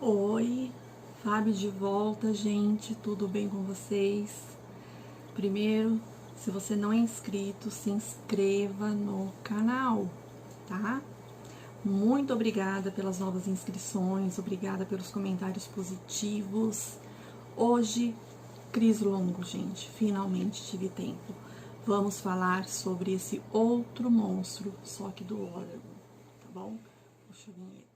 Oi, Fábio de volta, gente, tudo bem com vocês? Primeiro, se você não é inscrito, se inscreva no canal, tá? Muito obrigada pelas novas inscrições, obrigada pelos comentários positivos. Hoje, Cris Longo, gente, finalmente tive tempo. Vamos falar sobre esse outro monstro, só que do Oregon, tá bom? Puxa a vinheta.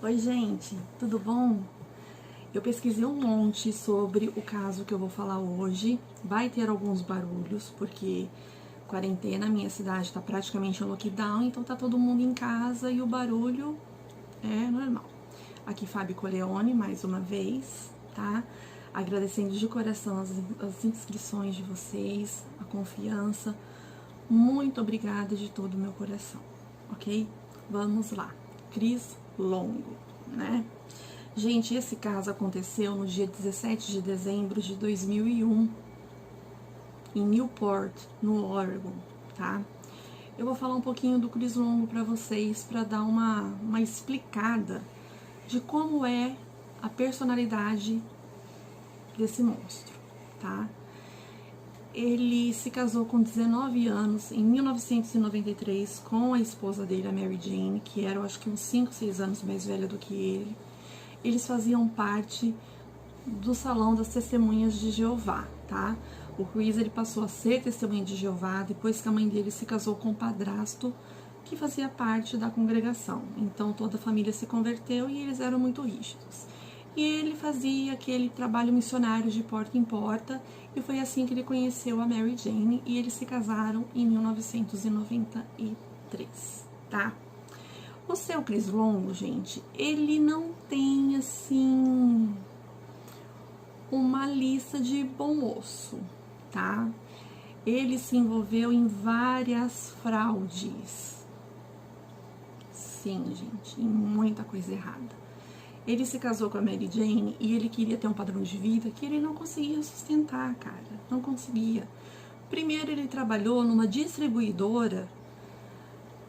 Oi, gente, tudo bom? Eu pesquisei um monte sobre o caso que eu vou falar hoje. Vai ter alguns barulhos, porque quarentena, minha cidade tá praticamente em lockdown, então tá todo mundo em casa e o barulho é normal. Aqui Fábio Coleone, mais uma vez, tá? Agradecendo de coração as inscrições de vocês, a confiança. Muito obrigada de todo o meu coração, ok? Vamos lá. Cris Longo, né? Gente, esse caso aconteceu no dia 17 de dezembro de 2001, em Newport, no Oregon, tá? Eu vou falar um pouquinho do Cris Longo para vocês, para dar uma explicada de como é a personalidade desse monstro, tá? Ele se casou com 19 anos, em 1993, com a esposa dele, a Mary Jane, que era, eu acho que uns 5, 6 anos mais velha do que ele. Eles faziam parte do Salão das Testemunhas de Jeová, tá? O Cris, ele passou a ser testemunha de Jeová depois que a mãe dele se casou com um padrasto que fazia parte da congregação. Então toda a família se converteu e eles eram muito rígidos. E ele fazia aquele trabalho missionário de porta em porta, e foi assim que ele conheceu a Mary Jane, e eles se casaram em 1993, tá? O seu Cris Longo, gente, ele não tem, assim, uma lista de bom moço, tá? Ele se envolveu em várias fraudes. Sim, gente, em muita coisa errada. Ele se casou com a Mary Jane e ele queria ter um padrão de vida que ele não conseguia sustentar, cara. Não conseguia. Primeiro, ele trabalhou numa distribuidora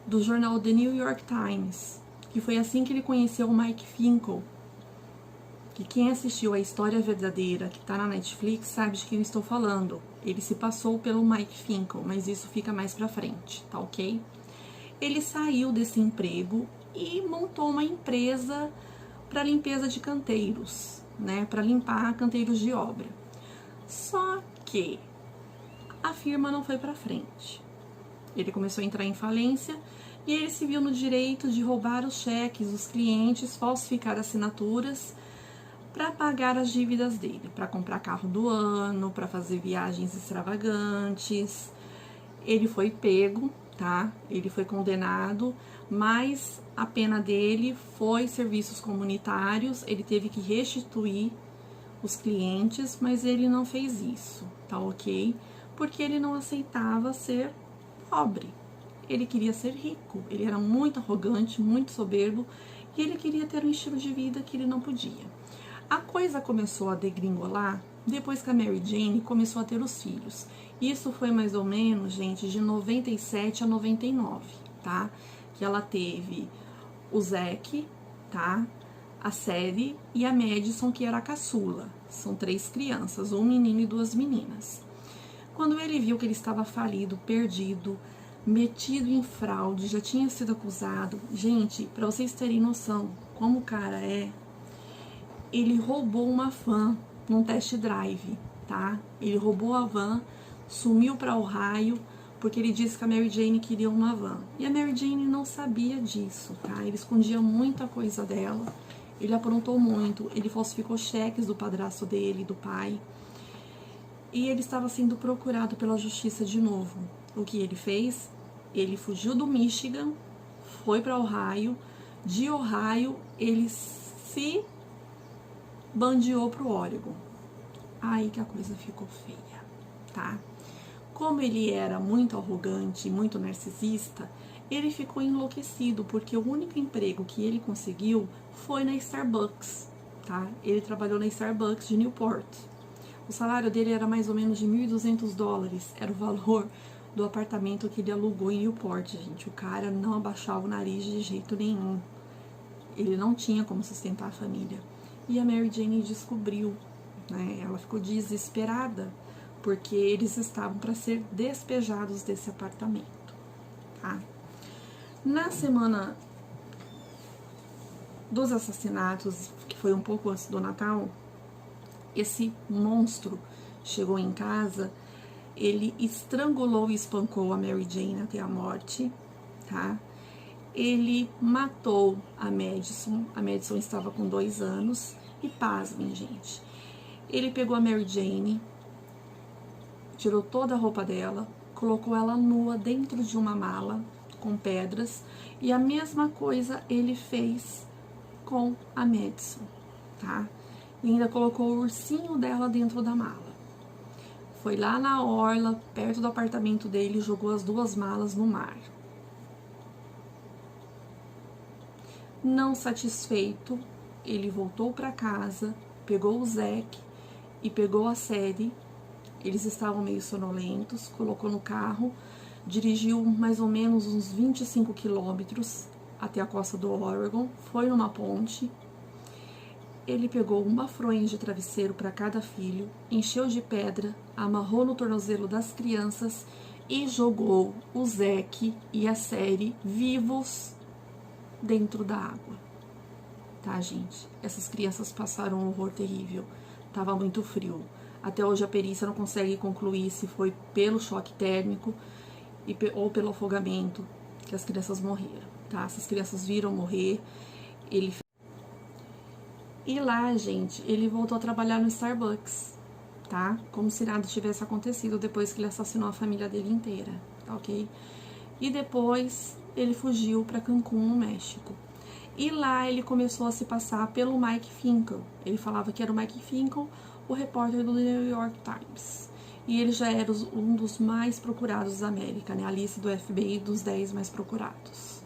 do jornal The New York Times, que foi assim que ele conheceu o Mike Finkel. Que quem assistiu A História Verdadeira, que tá na Netflix, sabe de quem eu estou falando. Ele se passou pelo Mike Finkel, mas isso fica mais pra frente, tá ok? Ele saiu desse emprego e montou uma empresa para limpeza de canteiros, né, para limpar canteiros de obra. Só que a firma não foi para frente. Ele começou a entrar em falência e ele se viu no direito de roubar os cheques dos clientes, falsificar assinaturas para pagar as dívidas dele, para comprar carro do ano, para fazer viagens extravagantes. Ele foi pego, tá? Ele foi condenado, mas a pena dele foi serviços comunitários. Ele teve que restituir os clientes, mas ele não fez isso, tá ok? Porque ele não aceitava ser pobre. Ele queria ser rico. Ele era muito arrogante, muito soberbo, e ele queria ter um estilo de vida que ele não podia. A coisa começou a degringolar depois que a Mary Jane começou a ter os filhos. Isso foi mais ou menos, gente, de 97 a 99, tá? Que ela teve o Zack, tá? A Sadie e a Madison, que era a caçula. São 3 crianças, um menino e 2 meninas. Quando ele viu que ele estava falido, perdido, metido em fraude, já tinha sido acusado. Gente, para vocês terem noção como o cara é, ele roubou uma van num test drive, tá? Ele roubou a van, sumiu para Ohio, porque ele disse que a Mary Jane queria uma van. E a Mary Jane não sabia disso, tá? Ele escondia muita coisa dela, ele aprontou muito, ele falsificou cheques do padrasto dele, do pai, e ele estava sendo procurado pela justiça de novo. O que ele fez? Ele fugiu do Michigan, foi para Ohio, de Ohio ele se bandeou pro Oregon. Aí que a coisa ficou feia, tá? Como ele era muito arrogante, muito narcisista, ele ficou enlouquecido, porque o único emprego que ele conseguiu foi na Starbucks, tá? Ele trabalhou na Starbucks de Newport. O salário dele era mais ou menos de $1.200, era o valor do apartamento que ele alugou em Newport, gente. O cara não abaixava o nariz de jeito nenhum. Ele não tinha como sustentar a família. E a Mary Jane descobriu, né? Ela ficou desesperada, porque eles estavam para ser despejados desse apartamento, tá? Na semana dos assassinatos, que foi um pouco antes do Natal, esse monstro chegou em casa, ele estrangulou e espancou a Mary Jane até a morte, tá? Ele matou a Madison estava com 2 anos, e pasmem, gente, ele pegou a Mary Jane, tirou toda a roupa dela, colocou ela nua dentro de uma mala com pedras, e a mesma coisa ele fez com a Madison, tá? E ainda colocou o ursinho dela dentro da mala. Foi lá na orla, perto do apartamento dele, e jogou as 2 malas no mar. Não satisfeito, ele voltou para casa, pegou o Zack e pegou a Sadie. Eles estavam meio sonolentos, colocou no carro, dirigiu mais ou menos uns 25 quilômetros até a costa do Oregon, foi numa ponte. Ele pegou uma fronha de travesseiro para cada filho, encheu de pedra, amarrou no tornozelo das crianças e jogou o Zack e a Sadie vivos dentro da água. Tá, gente? Essas crianças passaram um horror terrível. Tava muito frio. Até hoje a perícia não consegue concluir se foi pelo choque térmico ou pelo afogamento que as crianças morreram, tá? Essas crianças viram morrer. E lá, gente, ele voltou a trabalhar no Starbucks, tá? Como se nada tivesse acontecido depois que ele assassinou a família dele inteira, tá ok? E depois ele fugiu para Cancún, no México. E lá ele começou a se passar pelo Mike Finkel. Ele falava que era o Mike Finkel, o repórter do New York Times. E ele já era um dos mais procurados da América, né? A lista do FBI dos 10 mais procurados.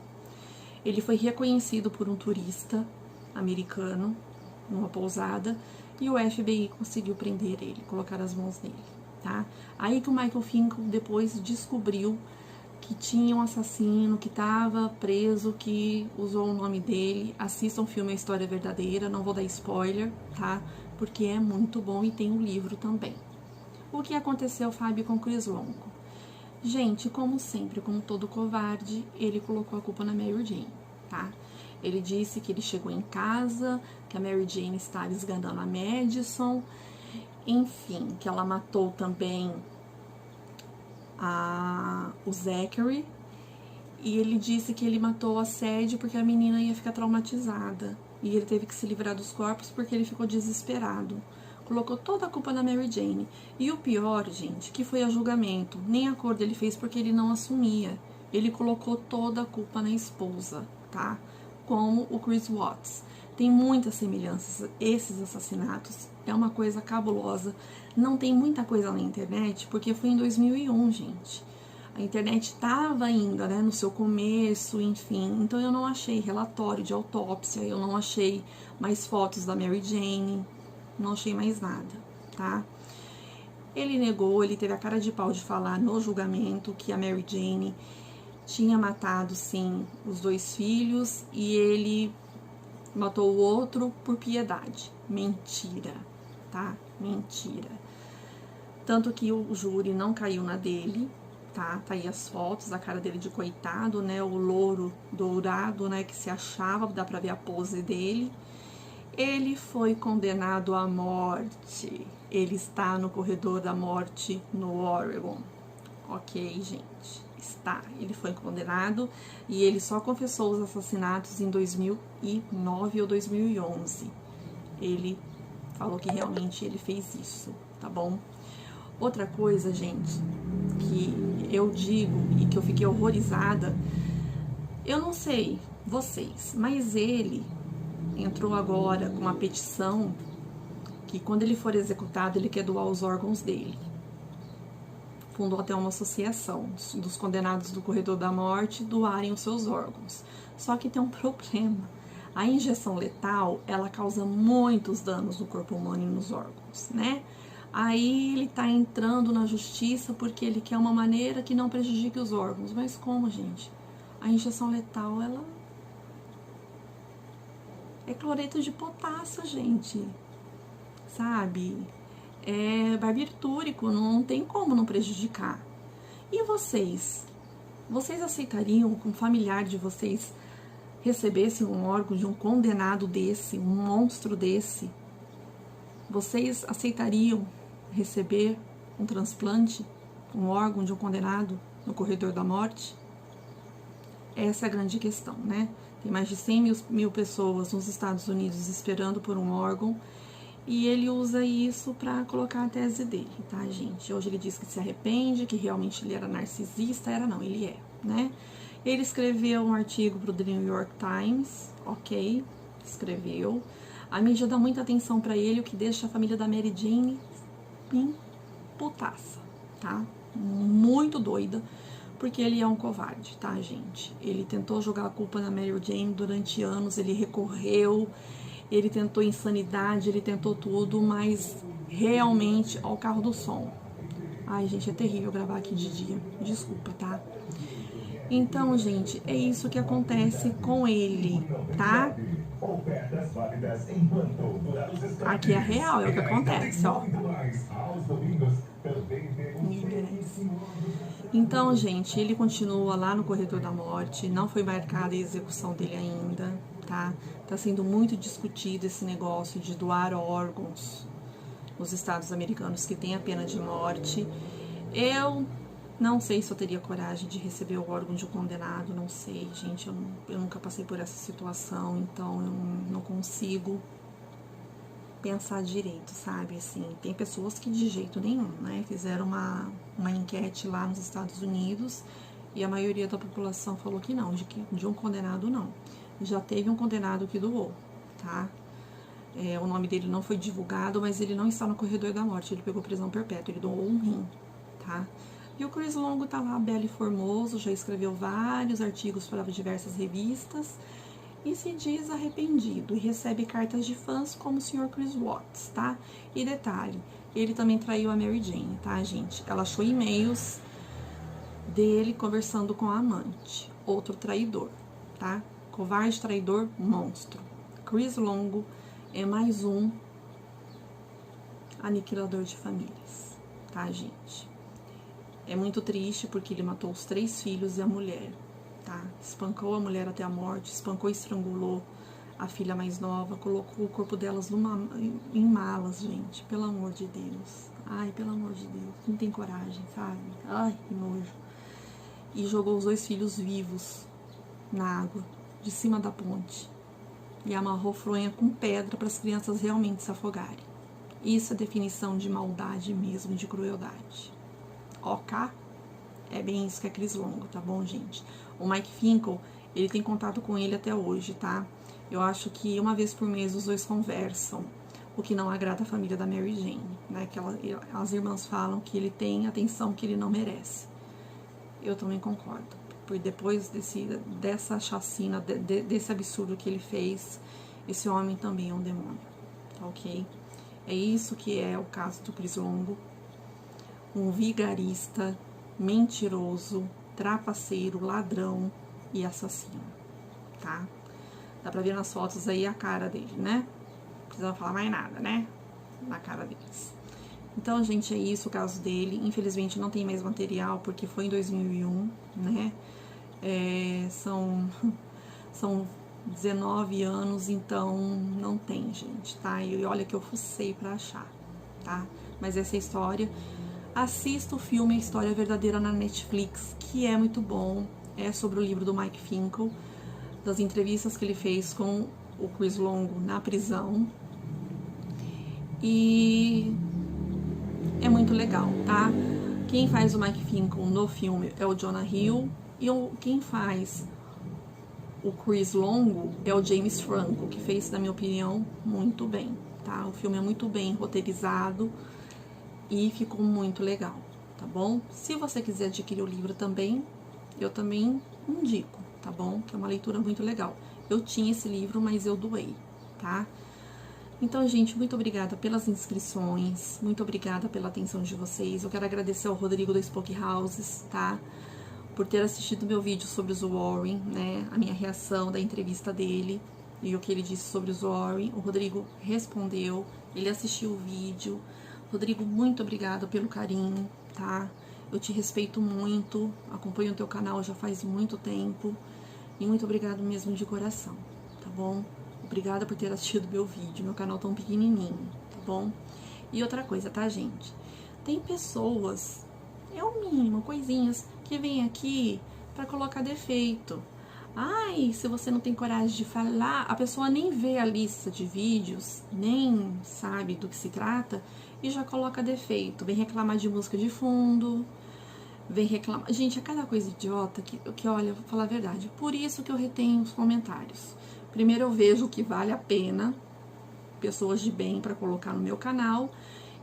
Ele foi reconhecido por um turista americano numa pousada e o FBI conseguiu prender ele, colocar as mãos nele, tá? Aí que o Michael Finkel depois descobriu que tinha um assassino que estava preso, que usou o nome dele. Assistam o filme A História Verdadeira, não vou dar spoiler, tá? Porque é muito bom e tem um livro também. O que aconteceu, Fábio, com Chris Longo? Gente, como sempre, como todo covarde, ele colocou a culpa na Mary Jane, tá? Ele disse que ele chegou em casa, que a Mary Jane estava esgandando a Madison, enfim, que ela matou também o Zachary, e ele disse que ele matou a Sadie porque a menina ia ficar traumatizada, e ele teve que se livrar dos corpos porque ele ficou desesperado. Colocou toda a culpa na Mary Jane. E o pior, gente, que foi a julgamento. Nem acordo ele fez porque ele não assumia. Ele colocou toda a culpa na esposa, tá? Como o Chris Watts. Tem muitas semelhanças. Esses assassinatos é uma coisa cabulosa. Não tem muita coisa na internet, porque foi em 2001, gente. A internet estava ainda, né, no seu começo, enfim. Então eu não achei relatório de autópsia, eu não achei mais fotos da Mary Jane, não achei mais nada, tá? Ele negou, ele teve a cara de pau de falar no julgamento que a Mary Jane tinha matado, sim, os 2 filhos e ele matou o outro por piedade. Mentira, tá? Mentira. Tanto que o júri não caiu na dele, tá? Tá aí as fotos, a cara dele de coitado, né? O louro dourado, né? Que se achava, dá pra ver a pose dele. Ele foi condenado à morte. Ele está no corredor da morte no Oregon. Ok, gente? Está. Ele foi condenado e ele só confessou os assassinatos em 2009 ou 2011. Ele falou que realmente ele fez isso, tá bom? Outra coisa, gente, que eu digo e que eu fiquei horrorizada, eu não sei vocês, mas ele entrou agora com uma petição que quando ele for executado, ele quer doar os órgãos dele. Fundou até uma associação dos condenados do corredor da morte doarem os seus órgãos. Só que tem um problema. A injeção letal, ela causa muitos danos no corpo humano e nos órgãos, né? Aí ele tá entrando na justiça porque ele quer uma maneira que não prejudique os órgãos. Mas como, gente? A injeção letal, ela é cloreto de potássio, gente. Sabe? É barbitúrico, não tem como não prejudicar. E vocês? Vocês aceitariam que um familiar de vocês recebesse um órgão de um condenado desse, um monstro desse? Vocês aceitariam receber um transplante, um órgão de um condenado no corredor da morte? Essa é a grande questão, né? Tem mais de 100 mil pessoas nos Estados Unidos esperando por um órgão e ele usa isso para colocar a tese dele, tá, gente? Hoje ele diz que se arrepende, que realmente ele era narcisista, não, ele é, né? Ele escreveu um artigo para o The New York Times, ok, escreveu. A mídia dá muita atenção para ele, o que deixa a família da Mary Jane bem putaça, tá? Muito doida, porque ele é um covarde, tá, gente? Ele tentou jogar a culpa na Mary Jane durante anos, ele recorreu, ele tentou insanidade, ele tentou tudo, mas realmente, ó, o carro do som. Ai, gente, é terrível gravar aqui de dia, desculpa, tá? Então, gente, é isso que acontece com ele, tá? Aqui é real, é o que acontece, ó. Então, gente, ele continua lá no corredor da morte, não foi marcada a execução dele ainda, tá? Tá sendo muito discutido esse negócio de doar órgãos nos Estados americanos que tem a pena de morte. Eu não sei se eu teria coragem de receber o órgão de um condenado, não sei, gente, eu nunca passei por essa situação, então eu não consigo pensar direito, sabe, assim, tem pessoas que de jeito nenhum, né, fizeram uma enquete lá nos Estados Unidos e a maioria da população falou que não, de um condenado não, já teve um condenado que doou, tá, o nome dele não foi divulgado, mas ele não está no corredor da morte, ele pegou prisão perpétua, ele doou um rim, tá. E o Chris Longo tá lá, belo e formoso, já escreveu vários artigos para diversas revistas e se diz arrependido e recebe cartas de fãs como o Sr. Chris Watts, tá? E detalhe, ele também traiu a Mary Jane, tá, gente? Ela achou e-mails dele conversando com a amante, outro traidor, tá? Covarde, traidor, monstro. Chris Longo é mais um aniquilador de famílias, tá, gente? É muito triste porque ele matou os 3 filhos e a mulher, tá? Espancou a mulher até a morte, espancou e estrangulou a filha mais nova, colocou o corpo delas em malas, gente, pelo amor de Deus. Ai, pelo amor de Deus, não tem coragem, sabe? Ai, que nojo. E jogou os 2 filhos vivos na água, de cima da ponte. E amarrou fronha com pedra para as crianças realmente se afogarem. Isso é definição de maldade mesmo, de crueldade. OK? É bem isso que é Chris Longo, tá bom, gente? O Mike Finkel, ele tem contato com ele até hoje, tá? Eu acho que uma vez por mês os dois conversam, o que não agrada a família da Mary Jane, né? Que as irmãs falam que ele tem atenção que ele não merece. Eu também concordo. Porque depois dessa chacina, desse absurdo que ele fez, esse homem também é um demônio, tá ok? É isso que é o caso do Chris Longo. Um vigarista, mentiroso, trapaceiro, ladrão e assassino, tá? Dá pra ver nas fotos aí a cara dele, né? Não precisa falar mais nada, né? Na cara deles. Então, gente, é isso o caso dele. Infelizmente não tem mais material porque foi em 2001, né? São 19 anos, então não tem, gente, tá? E olha que eu fucei pra achar, tá? Mas essa é a história. Assista o filme A História Verdadeira na Netflix, que é muito bom. É sobre o livro do Mike Finkel, das entrevistas que ele fez com o Chris Longo na prisão. E é muito legal, tá? Quem faz o Mike Finkel no filme é o Jonah Hill. E quem faz o Chris Longo é o James Franco, que fez, na minha opinião, muito bem, tá? O filme é muito bem roteirizado e ficou muito legal, tá bom? Se você quiser adquirir o livro também, eu também indico, tá bom? Que é uma leitura muito legal. Eu tinha esse livro, mas eu doei, tá? Então, gente, muito obrigada pelas inscrições, muito obrigada pela atenção de vocês. Eu quero agradecer ao Rodrigo da Spoke Houses, tá? Por ter assistido meu vídeo sobre os Warren, né? A minha reação da entrevista dele e o que ele disse sobre os Warren. O Rodrigo respondeu, ele assistiu o vídeo. Rodrigo, muito obrigada pelo carinho, tá? Eu te respeito muito, acompanho o teu canal já faz muito tempo. E muito obrigado mesmo de coração, tá bom? Obrigada por ter assistido meu vídeo, meu canal tão pequenininho, tá bom? E outra coisa, tá, gente? Tem pessoas, é o mínimo, coisinhas, que vêm aqui pra colocar defeito. Ai, se você não tem coragem de falar, a pessoa nem vê a lista de vídeos, nem sabe do que se trata e já coloca defeito. Vem reclamar de música de fundo, vem reclamar. Gente, é cada coisa idiota que olha, vou falar a verdade. Por isso que eu retenho os comentários. Primeiro eu vejo o que vale a pena, pessoas de bem para colocar no meu canal,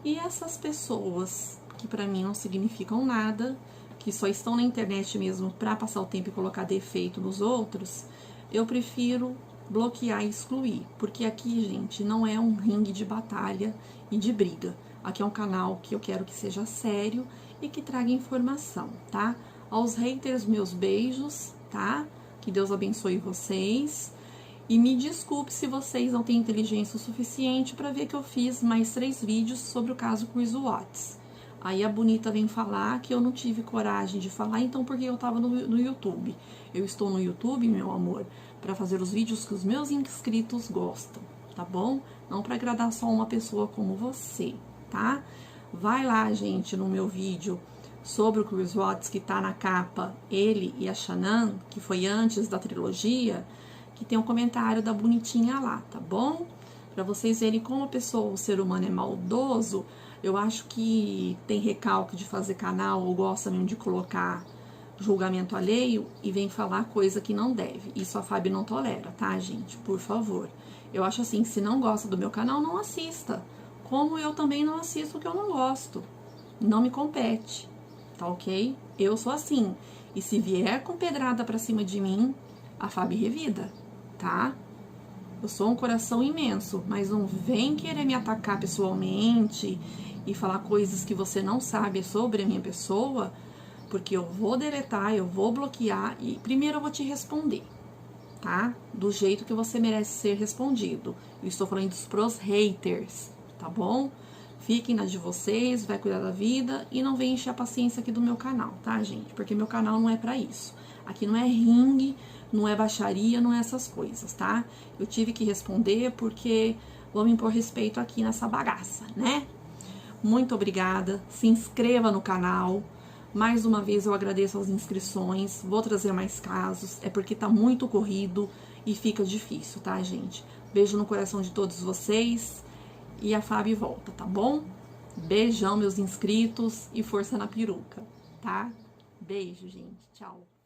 e essas pessoas que para mim não significam nada, que só estão na internet mesmo para passar o tempo e colocar defeito nos outros, eu prefiro bloquear e excluir, porque aqui, gente, não é um ringue de batalha e de briga. Aqui é um canal que eu quero que seja sério e que traga informação, tá? Aos haters, meus beijos, tá? Que Deus abençoe vocês. E me desculpe se vocês não têm inteligência o suficiente para ver que eu fiz mais 3 vídeos sobre o caso Chris Watts. Aí a bonita vem falar que eu não tive coragem de falar, então porque eu tava no YouTube. Eu estou no YouTube, meu amor, para fazer os vídeos que os meus inscritos gostam, tá bom? Não para agradar só uma pessoa como você, tá? Vai lá, gente, no meu vídeo sobre o Chris Watts, que tá na capa, ele e a Shannon, que foi antes da trilogia, que tem um comentário da bonitinha lá, tá bom? Pra vocês verem como a pessoa, o ser humano é maldoso. Eu acho que tem recalque de fazer canal ou gosta mesmo de colocar julgamento alheio e vem falar coisa que não deve. Isso a Fábio não tolera, tá, gente? Por favor. Eu acho assim, se não gosta do meu canal, não assista. Como eu também não assisto o que eu não gosto. Não me compete, tá ok? Eu sou assim. E se vier com pedrada pra cima de mim, a Fábio revida, tá? Eu sou um coração imenso, mas não vem querer me atacar pessoalmente e falar coisas que você não sabe sobre a minha pessoa, porque eu vou deletar, eu vou bloquear e primeiro eu vou te responder, tá? Do jeito que você merece ser respondido. Eu estou falando isso pros haters, tá bom? Fiquem na de vocês, vai cuidar da vida e não vem encher a paciência aqui do meu canal, tá, gente? Porque meu canal não é pra isso. Aqui não é ringue, não é baixaria, não é essas coisas, tá? Eu tive que responder porque vamos impor respeito aqui nessa bagaça, né? Muito obrigada, se inscreva no canal. Mais uma vez eu agradeço as inscrições, vou trazer mais casos, é porque tá muito corrido e fica difícil, tá, gente? Beijo no coração de todos vocês e a Fábio volta, tá bom? Beijão, meus inscritos, e força na peruca, tá? Beijo, gente. Tchau.